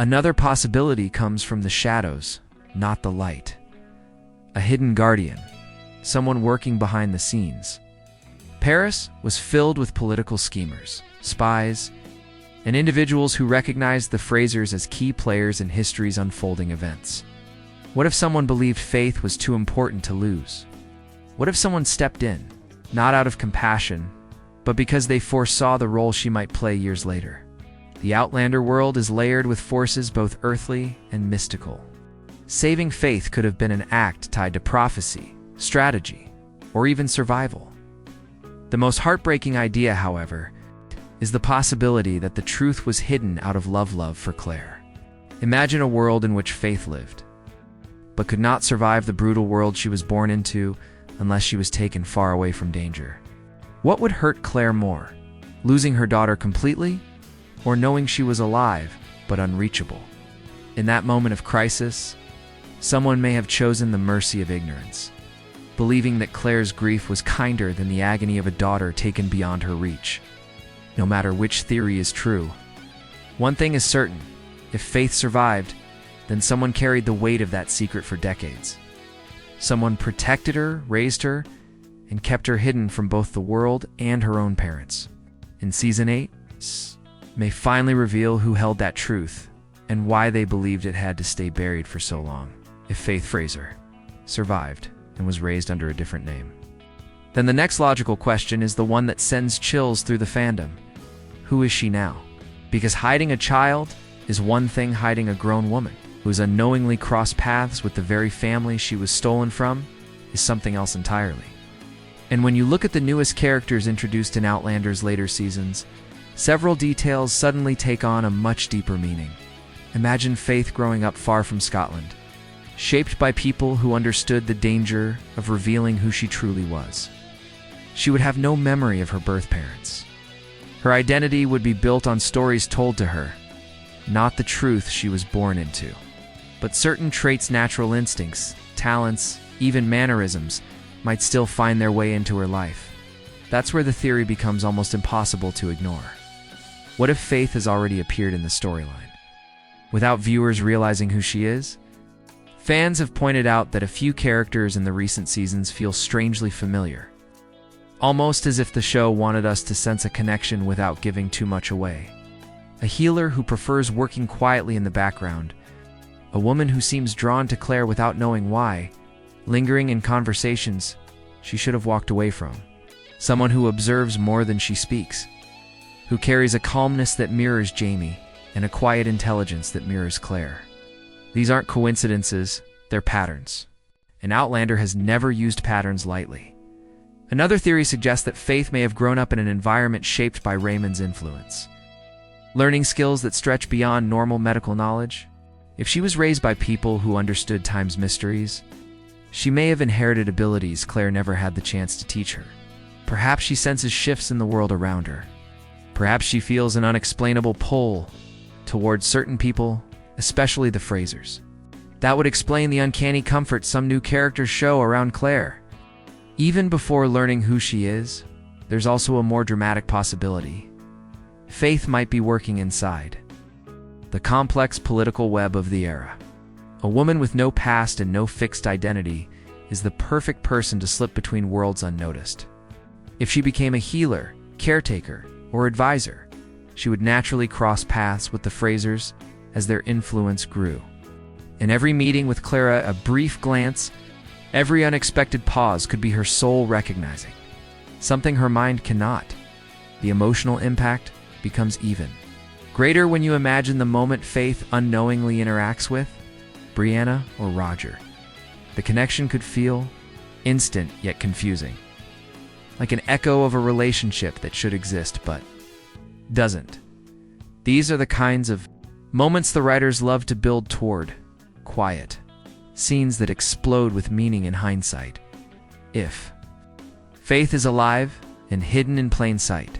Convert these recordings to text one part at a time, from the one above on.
Another possibility comes from the shadows, not the light. A hidden guardian, someone working behind the scenes. Paris was filled with political schemers, spies, and individuals who recognized the Frasers as key players in history's unfolding events. What if someone believed Faith was too important to lose? What if someone stepped in, not out of compassion, but because they foresaw the role she might play years later? The Outlander world is layered with forces both earthly and mystical. Saving Faith could have been an act tied to prophecy, strategy, or even survival. The most heartbreaking idea, however, is the possibility that the truth was hidden out of love for Claire. Imagine a world in which Faith lived, but could not survive the brutal world she was born into unless she was taken far away from danger. What would hurt Claire more, losing her daughter completely, or knowing she was alive but unreachable? In that moment of crisis, someone may have chosen the mercy of ignorance, believing that Claire's grief was kinder than the agony of a daughter taken beyond her reach. No matter which theory is true, one thing is certain: if Faith survived, then someone carried the weight of that secret for decades. Someone protected her, raised her, and kept her hidden from both the world and her own parents. In Season 8, may finally reveal who held that truth and why they believed it had to stay buried for so long. If Faith Fraser survived and was raised under a different name, then the next logical question is the one that sends chills through the fandom. Who is she now? Because hiding a child is one thing, hiding a grown woman who has unknowingly crossed paths with the very family she was stolen from is something else entirely. And when you look at the newest characters introduced in Outlander's later seasons, several details suddenly take on a much deeper meaning. Imagine Faith growing up far from Scotland, shaped by people who understood the danger of revealing who she truly was. She would have no memory of her birth parents. Her identity would be built on stories told to her, not the truth she was born into. But certain traits, natural instincts, talents, even mannerisms, might still find their way into her life. That's where the theory becomes almost impossible to ignore. What if Faith has already appeared in the storyline, without viewers realizing who she is? Fans have pointed out that a few characters in the recent seasons feel strangely familiar, almost as if the show wanted us to sense a connection without giving too much away. A healer who prefers working quietly in the background, a woman who seems drawn to Claire without knowing why, lingering in conversations she should have walked away from, someone who observes more than she speaks, who carries a calmness that mirrors Jamie and a quiet intelligence that mirrors Claire. These aren't coincidences, they're patterns. And Outlander has never used patterns lightly. Another theory suggests that Faith may have grown up in an environment shaped by Raymond's influence, learning skills that stretch beyond normal medical knowledge. If she was raised by people who understood time's mysteries, she may have inherited abilities Claire never had the chance to teach her. Perhaps she senses shifts in the world around her. Perhaps she feels an unexplainable pull towards certain people, especially the Frasers. That would explain the uncanny comfort some new characters show around Claire. Even before learning who she is, there's also a more dramatic possibility. Faith might be working inside the complex political web of the era. A woman with no past and no fixed identity is the perfect person to slip between worlds unnoticed. If she became a healer, caretaker, or advisor, she would naturally cross paths with the Frasers as their influence grew. In every meeting with Clara, a brief glance, every unexpected pause could be her soul recognizing something her mind cannot. The emotional impact becomes even greater when you imagine the moment Faith unknowingly interacts with Brianna or Roger. The connection could feel instant yet confusing, like an echo of a relationship that should exist but doesn't. These are the kinds of moments the writers love to build toward: quiet scenes that explode with meaning in hindsight. If Faith is alive and hidden in plain sight,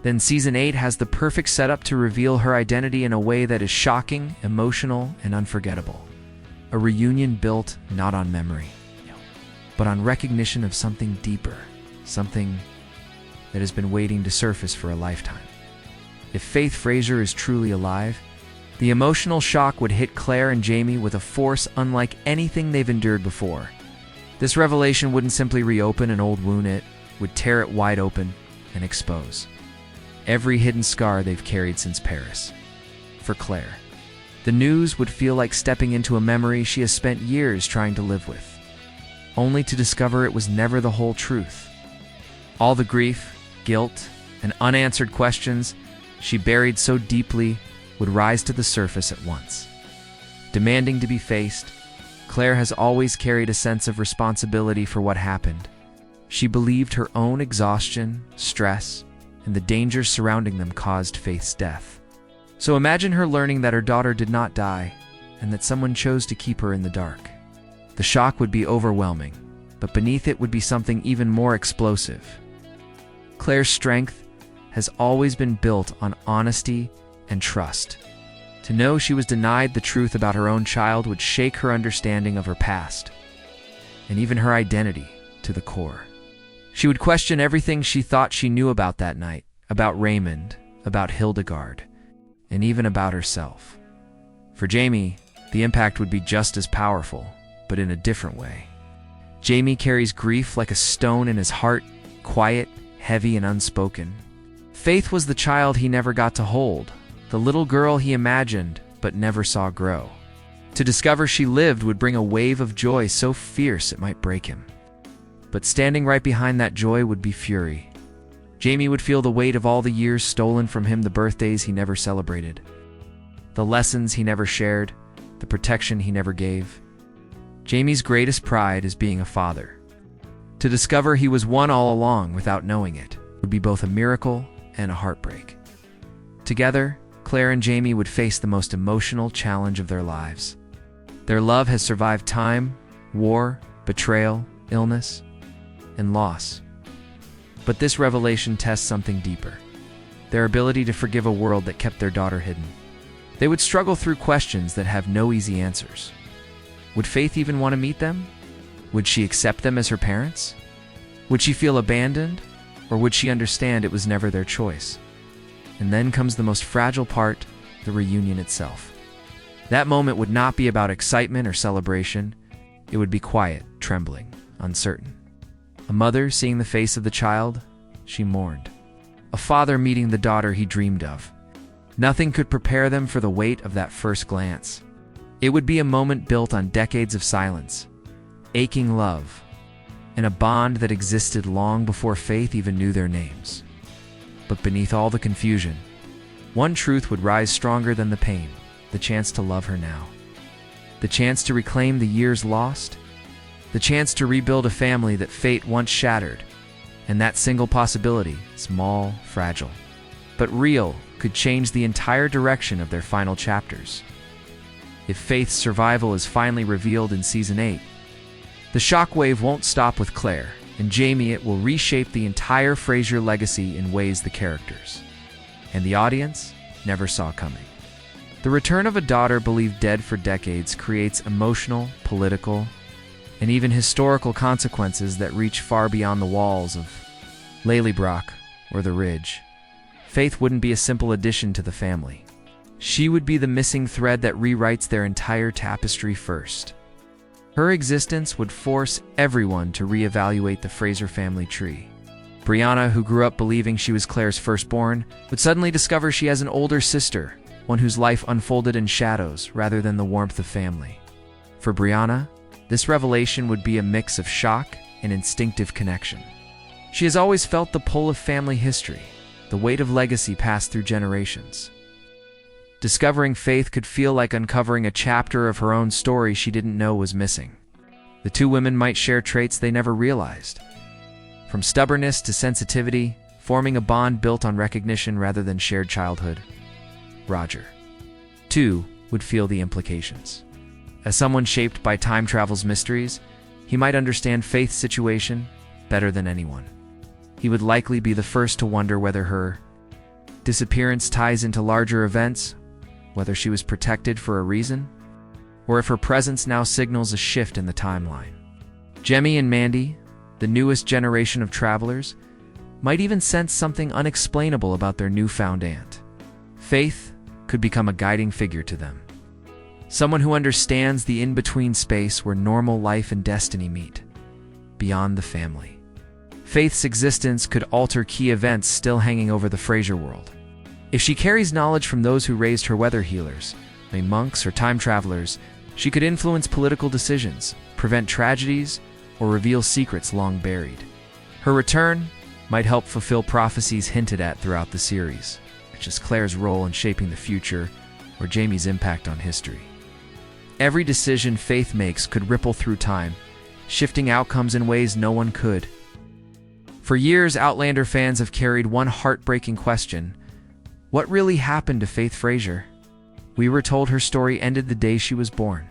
then Season 8 has the perfect setup to reveal her identity in a way that is shocking, emotional, and unforgettable. A reunion built not on memory, but on recognition of something deeper, something that has been waiting to surface for a lifetime. If Faith Fraser is truly alive, The emotional shock would hit Claire and Jamie with a force unlike anything they've endured before. This revelation wouldn't simply reopen an old wound, it would tear it wide open and expose every hidden scar they've carried since Paris. For Claire, the news would feel like stepping into a memory she has spent years trying to live with, only to discover it was never the whole truth. All the grief, guilt, and unanswered questions she buried so deeply would rise to the surface at once. Demanding to be faced, Claire has always carried a sense of responsibility for what happened. She believed her own exhaustion, stress, and the dangers surrounding them caused Faith's death. So imagine her learning that her daughter did not die, and that someone chose to keep her in the dark. The shock would be overwhelming, but beneath it would be something even more explosive. Claire's strength has always been built on honesty and trust. To know she was denied the truth about her own child would shake her understanding of her past, and even her identity to the core. She would question everything she thought she knew about that night, about Raymond, about Hildegarde, and even about herself. For Jamie, the impact would be just as powerful, but in a different way. Jamie carries grief like a stone in his heart, quiet, heavy, and unspoken. Faith was the child he never got to hold, the little girl he imagined but never saw grow. To discover she lived would bring a wave of joy so fierce it might break him. But standing right behind that joy would be fury. Jamie would feel the weight of all the years stolen from him, the birthdays he never celebrated, the lessons he never shared, the protection he never gave. Jamie's greatest pride is being a father. To discover he was one all along without knowing it would be both a miracle and a heartbreak. Together, Claire and Jamie would face the most emotional challenge of their lives. Their love has survived time, war, betrayal, illness, and loss. But this revelation tests something deeper: their ability to forgive a world that kept their daughter hidden. They would struggle through questions that have no easy answers. Would Faith even want to meet them? Would she accept them as her parents? Would she feel abandoned? Or would she understand it was never their choice? And then comes the most fragile part, the reunion itself. That moment would not be about excitement or celebration. It would be quiet, trembling, uncertain. A mother seeing the face of the child she mourned. A father meeting the daughter he dreamed of. Nothing could prepare them for the weight of that first glance. It would be a moment built on decades of silence, aching love, and a bond that existed long before Faith even knew their names. But beneath all the confusion, one truth would rise stronger than the pain: the chance to love her now. The chance to reclaim the years lost. The chance to rebuild a family that fate once shattered. And that single possibility, small, fragile, but real, could change the entire direction of their final chapters. If Faith's survival is finally revealed in Season 8, the shockwave won't stop with Claire and Jamie. It will reshape the entire Fraser legacy in ways the characters and the audience never saw coming. The return of a daughter believed dead for decades creates emotional, political, and even historical consequences that reach far beyond the walls of Lelybrock or the Ridge. Faith wouldn't be a simple addition to the family. She would be the missing thread that rewrites their entire tapestry first. Her existence would force everyone to reevaluate the Fraser family tree. Brianna, who grew up believing she was Claire's firstborn, would suddenly discover she has an older sister, one whose life unfolded in shadows rather than the warmth of family. For Brianna, this revelation would be a mix of shock and instinctive connection. She has always felt the pull of family history, the weight of legacy passed through generations. Discovering Faith could feel like uncovering a chapter of her own story she didn't know was missing. The two women might share traits they never realized. From stubbornness to sensitivity, forming a bond built on recognition rather than shared childhood. Roger, too, would feel the implications. As someone shaped by time travel's mysteries, he might understand Faith's situation better than anyone. He would likely be the first to wonder whether her disappearance ties into larger events, whether she was protected for a reason, or if her presence now signals a shift in the timeline. Jemmy and Mandy, the newest generation of travelers, might even sense something unexplainable about their newfound aunt. Faith, could become a guiding figure to them. Someone who understands the in-between space where normal life and destiny meet, beyond the family. Faith's existence could alter key events still hanging over the Fraser world. If she carries knowledge from those who raised her weather healers, may monks or time travelers, she could influence political decisions, prevent tragedies, or reveal secrets long buried. Her return might help fulfill prophecies hinted at throughout the series, such as Claire's role in shaping the future or Jamie's impact on history. Every decision Faith makes could ripple through time, shifting outcomes in ways no one could. For years, Outlander fans have carried one heartbreaking question: what really happened to Faith Fraser? We were told her story ended the day she was born.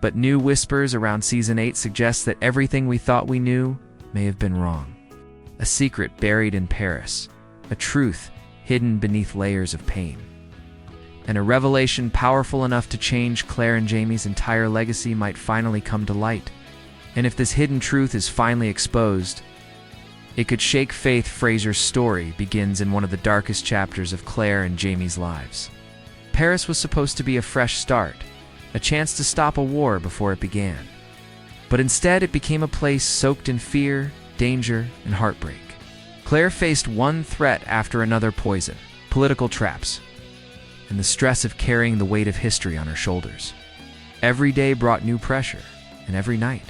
But new whispers around Season 8 suggest that everything we thought we knew may have been wrong. A secret buried in Paris, a truth hidden beneath layers of pain, and a revelation powerful enough to change Claire and Jamie's entire legacy might finally come to light. And if this hidden truth is finally exposed, it could shake Faith Fraser's story begins in one of the darkest chapters of Claire and Jamie's lives. Paris was supposed to be a fresh start, a chance to stop a war before it began. But instead, it became a place soaked in fear, danger, and heartbreak. Claire faced one threat after another: poison, political traps, and the stress of carrying the weight of history on her shoulders. Every day brought new pressure, and every night.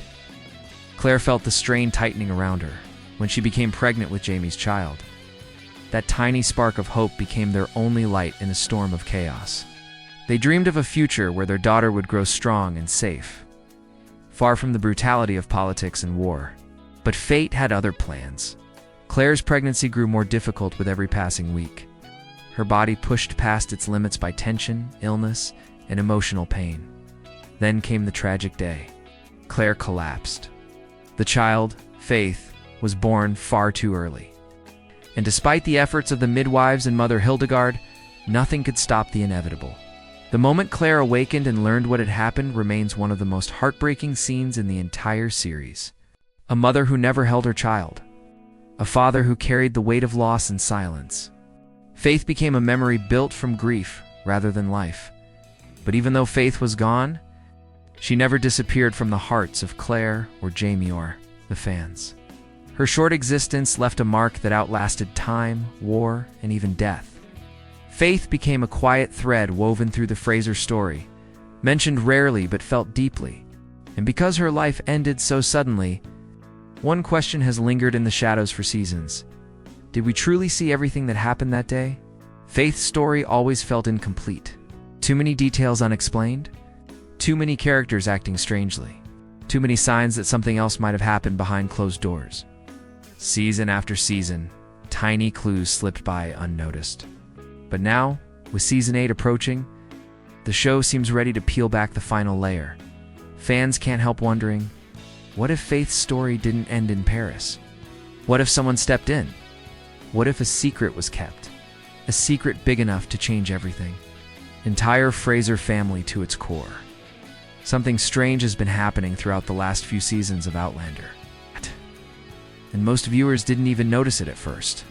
Claire felt the strain tightening around her when she became pregnant with Jamie's child. That tiny spark of hope became their only light in a storm of chaos. They dreamed of a future where their daughter would grow strong and safe, far from the brutality of politics and war. But fate had other plans. Claire's pregnancy grew more difficult with every passing week. Her body pushed past its limits by tension, illness, and emotional pain. Then came the tragic day. Claire collapsed. The child, Faith, was born far too early. And despite the efforts of the midwives and Mother Hildegarde, nothing could stop the inevitable. The moment Claire awakened and learned what had happened remains one of the most heartbreaking scenes in the entire series. A mother who never held her child. A father who carried the weight of loss in silence. Faith became a memory built from grief rather than life. But even though Faith was gone, she never disappeared from the hearts of Claire or Jamie or the fans. Her short existence left a mark that outlasted time, war, and even death. Faith became a quiet thread woven through the Fraser story, mentioned rarely but felt deeply. And because her life ended so suddenly, one question has lingered in the shadows for seasons. Did we truly see everything that happened that day? Faith's story always felt incomplete. Too many details unexplained? Too many characters acting strangely. Too many signs that something else might have happened behind closed doors. Season after season, tiny clues slipped by unnoticed. But now, with Season 8 approaching, the show seems ready to peel back the final layer. Fans can't help wondering, what if Faith's story didn't end in Paris? What if someone stepped in? What if a secret was kept? A secret big enough to change everything. Entire Fraser family to its core. Something strange has been happening throughout the last few seasons of Outlander. And most viewers didn't even notice it at first.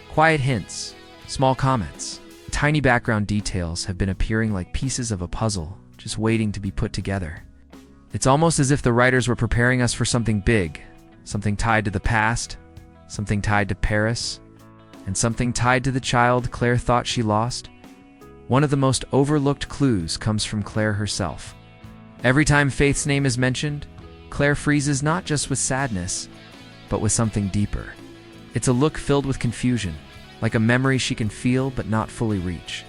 Quiet hints, small comments, tiny background details have been appearing like pieces of a puzzle, just waiting to be put together. It's almost as if the writers were preparing us for something big, something tied to the past, something tied to Paris, and something tied to the child Claire thought she lost. One of the most overlooked clues comes from Claire herself. Every time Faith's name is mentioned, Claire freezes not just with sadness, but with something deeper. It's a look filled with confusion, like a memory she can feel but not fully reach.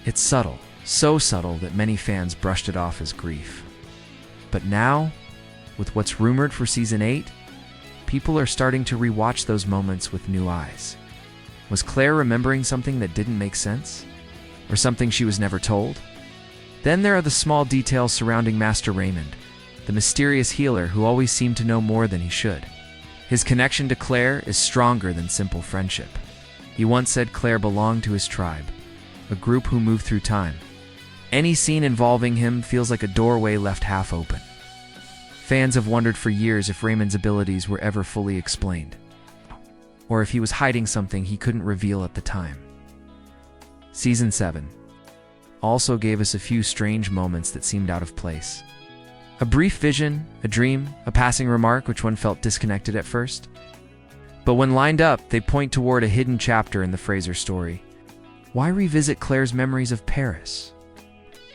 It's subtle, so subtle that many fans brushed it off as grief. But now, with what's rumored for Season 8, people are starting to rewatch those moments with new eyes. Was Claire remembering something that didn't make sense? Or something she was never told? Then there are the small details surrounding Master Raymond, the mysterious healer who always seemed to know more than he should. His connection to Claire is stronger than simple friendship. He once said Claire belonged to his tribe, a group who moved through time. Any scene involving him feels like a doorway left half open. Fans have wondered for years if Raymond's abilities were ever fully explained, or if he was hiding something he couldn't reveal at the time. Season 7. also gave us a few strange moments that seemed out of place. A brief vision, a dream, a passing remark which one felt disconnected at first. But when lined up, they point toward a hidden chapter in the Fraser story. Why revisit Claire's memories of Paris?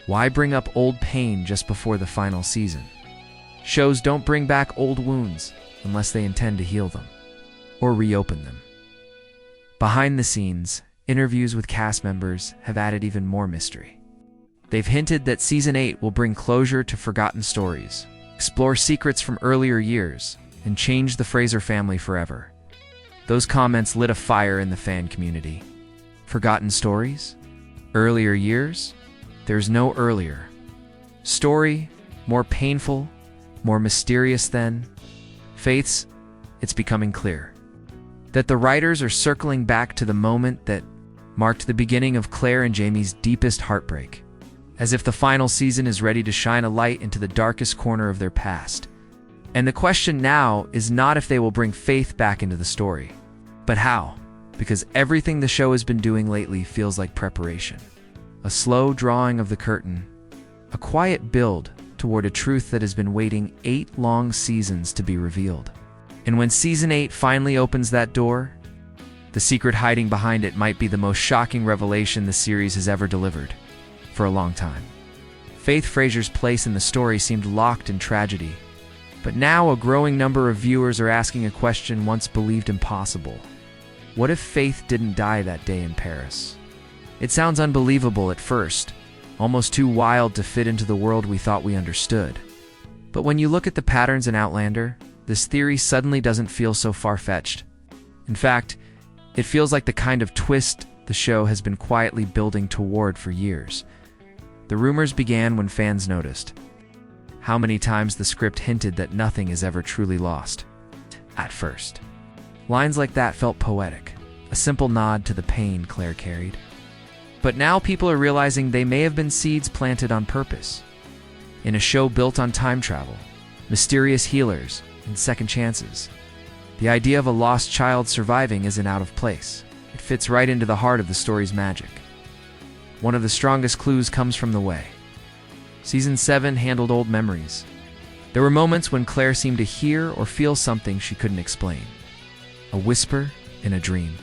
Why bring up old pain just before the final season? Shows don't bring back old wounds unless they intend to heal them or reopen them. Behind the scenes, interviews with cast members have added even more mystery. They've hinted that Season 8 will bring closure to forgotten stories, explore secrets from earlier years, and change the Fraser family forever. Those comments lit a fire in the fan community. Forgotten stories? Earlier years? There's no earlier story more painful, more mysterious than Faith's. It's becoming clear that the writers are circling back to the moment that marked the beginning of Claire and Jamie's deepest heartbreak, as if the final season is ready to shine a light into the darkest corner of their past. And the question now is not if they will bring Faith back into the story, but how, because everything the show has been doing lately feels like preparation. A slow drawing of the curtain, a quiet build toward a truth that has been waiting 8 long seasons to be revealed. And when Season 8 finally opens that door, the secret hiding behind it might be the most shocking revelation the series has ever delivered for a long time. Faith Fraser's place in the story seemed locked in tragedy, but now a growing number of viewers are asking a question once believed impossible. What if Faith didn't die that day in Paris? It sounds unbelievable at first, almost too wild to fit into the world we thought we understood. But when you look at the patterns in Outlander, this theory suddenly doesn't feel so far-fetched. In fact, it feels like the kind of twist the show has been quietly building toward for years. The rumors began when fans noticed how many times the script hinted that nothing is ever truly lost. At first, lines like that felt poetic, a simple nod to the pain Claire carried. But now people are realizing they may have been seeds planted on purpose. In a show built on time travel, mysterious healers, and second chances, the idea of a lost child surviving isn't out of place. It fits right into the heart of the story's magic. One of the strongest clues comes from the way Season 7 handled old memories. There were moments when Claire seemed to hear or feel something she couldn't explain. A whisper in a dream,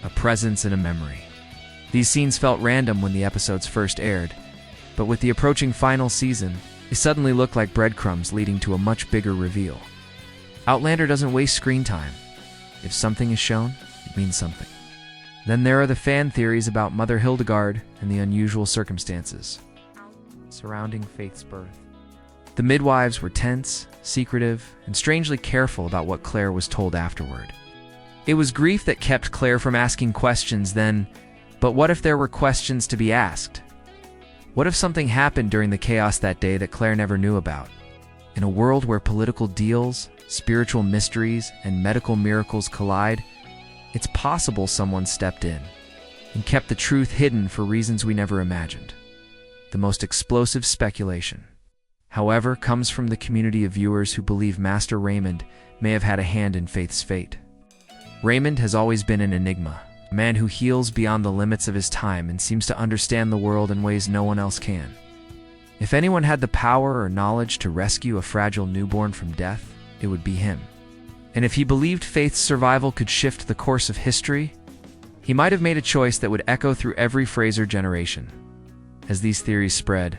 a presence in a memory. These scenes felt random when the episodes first aired, but with the approaching final season, they suddenly looked like breadcrumbs leading to a much bigger reveal. Outlander doesn't waste screen time. If something is shown, it means something. Then there are the fan theories about Mother Hildegarde and the unusual circumstances surrounding Faith's birth. The midwives were tense, secretive, and strangely careful about what Claire was told afterward. It was grief that kept Claire from asking questions then, but what if there were questions to be asked? What if something happened during the chaos that day that Claire never knew about? In a world where political deals, spiritual mysteries, and medical miracles collide, it's possible someone stepped in and kept the truth hidden for reasons we never imagined. The most explosive speculation, however, comes from the community of viewers who believe Master Raymond may have had a hand in Faith's fate. Raymond has always been an enigma, a man who heals beyond the limits of his time and seems to understand the world in ways no one else can. If anyone had the power or knowledge to rescue a fragile newborn from death, it would be him. And if he believed Faith's survival could shift the course of history, he might have made a choice that would echo through every Fraser generation. As these theories spread,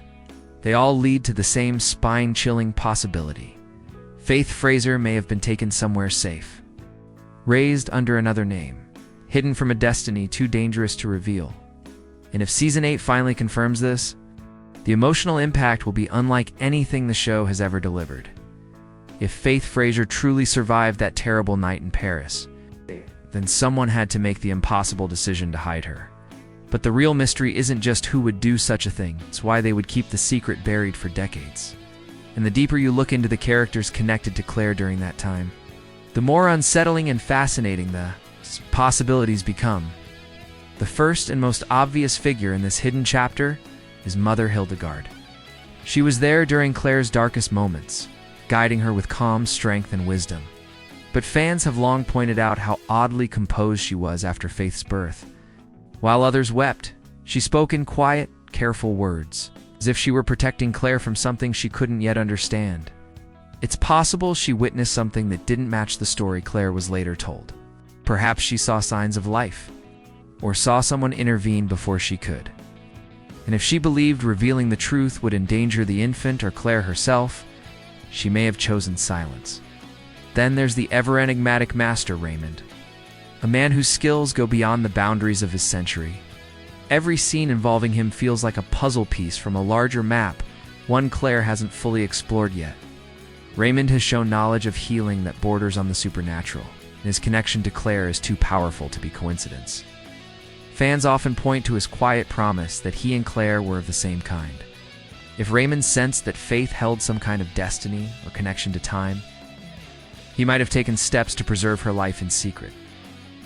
they all lead to the same spine-chilling possibility. Faith Fraser may have been taken somewhere safe, raised under another name, hidden from a destiny too dangerous to reveal. And if Season 8 finally confirms this, the emotional impact will be unlike anything the show has ever delivered. If Faith Fraser truly survived that terrible night in Paris, then someone had to make the impossible decision to hide her. But the real mystery isn't just who would do such a thing, it's why they would keep the secret buried for decades. And the deeper you look into the characters connected to Claire during that time, the more unsettling and fascinating the possibilities become. The first and most obvious figure in this hidden chapter is Mother Hildegarde. She was there during Claire's darkest moments, guiding her with calm strength and wisdom. But fans have long pointed out how oddly composed she was after Faith's birth. While others wept, she spoke in quiet, careful words, as if she were protecting Claire from something she couldn't yet understand. It's possible she witnessed something that didn't match the story Claire was later told. Perhaps she saw signs of life, or saw someone intervene before she could. And if she believed revealing the truth would endanger the infant or Claire herself, she may have chosen silence. Then there's the ever-enigmatic Master Raymond, a man whose skills go beyond the boundaries of his century. Every scene involving him feels like a puzzle piece from a larger map, one Claire hasn't fully explored yet. Raymond has shown knowledge of healing that borders on the supernatural, and his connection to Claire is too powerful to be coincidence. Fans often point to his quiet promise that he and Claire were of the same kind. If Raymond sensed that Faith held some kind of destiny or connection to time, he might have taken steps to preserve her life in secret.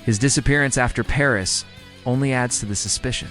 His disappearance after Paris only adds to the suspicion.